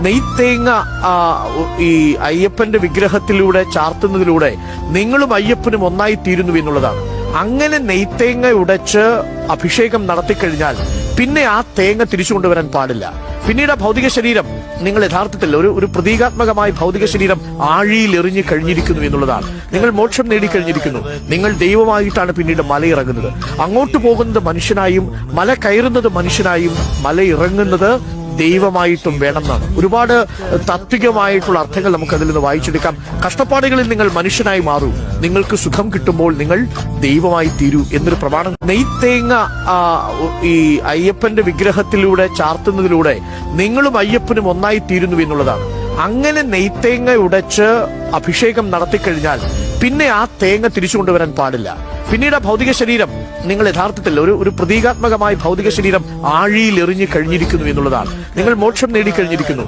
നെയ്ത്തേങ്ങ ഈ അയ്യപ്പന്റെ വിഗ്രഹത്തിലൂടെ ചാർത്തുന്നതിലൂടെ നിങ്ങളും അയ്യപ്പനും ഒന്നായി തീരുന്നു എന്നുള്ളതാണ്. അങ്ങനെ നെയ്ത്തേങ്ങ ഉടച്ച് അഭിഷേകം നടത്തിക്കഴിഞ്ഞാൽ പിന്നെ ആ തേങ്ങ തിരിച്ചു കൊണ്ടുവരാൻ പാടില്ല. പിന്നീട് ആ ഭൗതിക ശരീരം നിങ്ങൾ യഥാർത്ഥത്തിൽ ഒരു പ്രതീകാത്മകമായ ഭൗതിക ശരീരം ആഴിയിൽ എറിഞ്ഞു കഴിഞ്ഞിരിക്കുന്നു എന്നുള്ളതാണ്. നിങ്ങൾ മോക്ഷം നേടിക്കഴിഞ്ഞിരിക്കുന്നു. നിങ്ങൾ ദൈവമായിട്ടാണ് പിന്നീട് മലയിറങ്ങുന്നത്. അങ്ങോട്ട് പോകുന്നത് മനുഷ്യനായും മല കയറുന്നത് മനുഷ്യനായും മല ഇറങ്ങുന്നത് ദൈവമായിട്ടും വേണമെന്നാണ്. ഒരുപാട് താത്വികമായിട്ടുള്ള അർത്ഥങ്ങൾ നമുക്ക് അതിൽ നിന്ന് വായിച്ചെടുക്കാം. കഷ്ടപ്പാടുകളിൽ നിങ്ങൾ മനുഷ്യനായി മാറൂ, നിങ്ങൾക്ക് സുഖം കിട്ടുമ്പോൾ നിങ്ങൾ ദൈവമായി തീരൂ എന്നൊരു പ്രമാണം. നെയ്ത്തേങ്ങ ഈ അയ്യപ്പന്റെ വിഗ്രഹത്തിലൂടെ ചാർത്തുന്നതിലൂടെ നിങ്ങളും അയ്യപ്പനും ഒന്നായി തീരുന്നു എന്നുള്ളതാണ്. അങ്ങനെ നെയ്ത്തേങ്ങ ഉടച്ച് അഭിഷേകം നടത്തിക്കഴിഞ്ഞാൽ പിന്നെ ആ തേങ്ങ തിരിച്ചു കൊണ്ടുവരാൻ പാടില്ല. പിന്നീട് ആ ഭൗതിക ശരീരം നിങ്ങൾ യഥാർത്ഥത്തിൽ ഒരു പ്രതീകാത്മകമായ ഭൗതിക ശരീരം ആഴിയിൽ എറിഞ്ഞു കഴിഞ്ഞിരിക്കുന്നു എന്നുള്ളതാണ്. നിങ്ങൾ മോക്ഷം നേടിക്കഴിഞ്ഞിരിക്കുന്നു.